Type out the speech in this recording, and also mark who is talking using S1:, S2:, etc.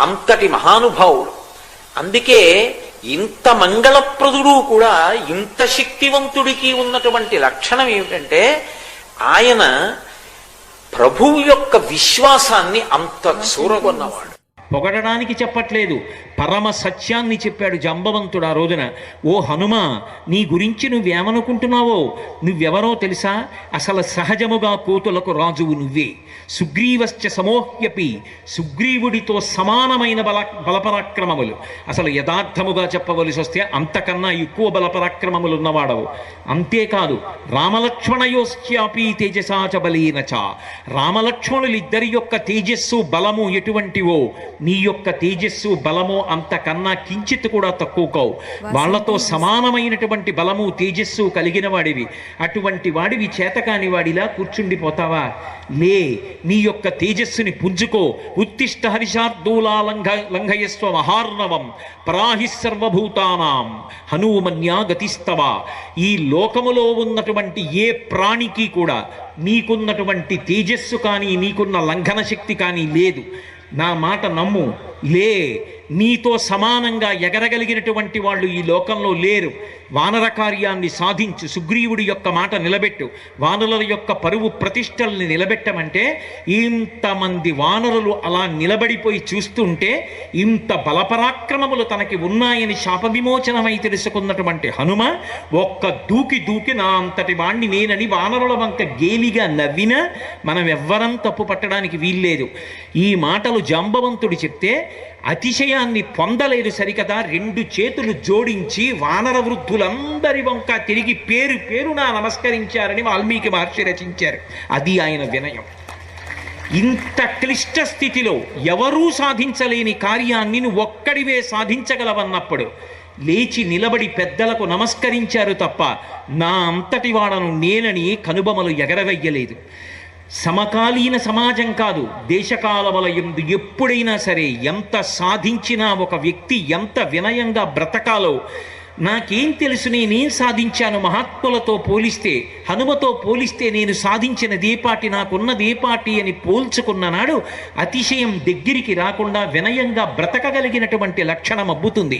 S1: అంతటి మహానుభావుడు. అందుకే ఇంత మంగళప్రదుడు కూడా ఇంత శక్తివంతుడికి ఉన్నటువంటి లక్షణం ఏమిటంటే ఆయన ప్రభువు యొక్క విశ్వాసాన్ని అంత చూరగొన్నవాడు.
S2: పొగడడానికి చెప్పట్లేదు, పరమ సత్యాన్ని చెప్పాడు జంబవంతుడు ఆ రోజున. ఓ హనుమ, నీ గురించి నువ్వేమనుకుంటున్నావో, నువ్వెవరో తెలుసా? అసలు సహజముగా కోతులకు రాజువు నువ్వే. సుగ్రీవశ్చ సమోహ్యపి, సుగ్రీవుడితో సమానమైన బలపరాక్రమములు. అసలు యథార్థముగా చెప్పవలసి వస్తే అంతకన్నా ఎక్కువ బలపరాక్రమములు ఉన్నవాడవు. అంతేకాదు రామలక్ష్మణయోశ్చాపి తేజసాచ బలీనచ, రామలక్ష్మణులిద్దరి యొక్క తేజస్సు బలము ఎటువంటివో నీ యొక్క తేజస్సు బలము అంతకన్నా కించిత్ కూడా తక్కువ కావు. వాళ్లతో సమానమైనటువంటి బలము తేజస్సు కలిగిన వాడివి. అటువంటి వాడివి చేతకాని వాడిలా కూర్చుండిపోతావా? లే, నీ యొక్క తేజస్సుని పుంజుకో. ఉత్తిష్ట హరిషార్దూలా లంఘయస్వ మహార్ణవం పరాహి సర్వభూతానాం హనుమన్యా గతిస్తవ. ఈ లోకములో ఉన్నటువంటి ఏ ప్రాణికి కూడా నీకున్నటువంటి తేజస్సు కానీ నీకున్న లంఘన శక్తి కానీ లేదు. నా మాట నమ్ము. లే, నీతో సమానంగా ఎగరగలిగినటువంటి వాళ్ళు ఈ లోకంలో లేరు. వానర కార్యాన్ని సాధించు, సుగ్రీవుడి యొక్క మాట నిలబెట్టు, వానరుల యొక్క పరువు ప్రతిష్టల్ని నిలబెట్టమంటే ఇంతమంది వానరులు అలా నిలబడిపోయి చూస్తుంటే ఇంత బలపరాక్రమములు తనకి ఉన్నాయని శాప విమోచనమై తెలుసుకున్నటువంటి హనుమ ఒక్క దూకి నా అంతటి వాణ్ణి నేనని వానరుల వంక గేలిగా నవ్వినా మనం ఎవ్వరం తప్పు పట్టడానికి వీల్లేదు. ఈ మాటలు జాంబవంతుడు చెప్తే అతిశయాన్ని పొందలేదు సరికదా. 2 చేతులు జోడించి వానర వృద్ధులందరి వంక తిరిగి పేరున నమస్కరించారని వాల్మీకి మహర్షి రచించారు. అది ఆయన వినయం. ఇంత క్లిష్ట స్థితిలో ఎవరూ సాధించలేని కార్యాన్ని నువ్వు ఒక్కడివే సాధించగలవన్నప్పుడు లేచి నిలబడి పెద్దలకు నమస్కరించారు తప్ప నా అంతటి వాడను నేనని కనుబొమలు ఎగరవెయ్యలేదు. సమకాలీన సమాజం కాదు, దేశకాలముల యందు ఎప్పుడైనా సరే ఎంత సాధించినా ఒక వ్యక్తి ఎంత వినయంగా బ్రతకాలో నాకేం తెలుసు, నేనేం సాధించాను మహాత్ములతో పోలిస్తే, హనుమతో పోలిస్తే నేను సాధించినదేపాటి, నాకున్నదేపాటి అని పోల్చుకున్న నాడు అతిశయం దగ్గరికి రాకుండా వినయంగా బ్రతకగలిగినటువంటి లక్షణం అబ్బుతుంది.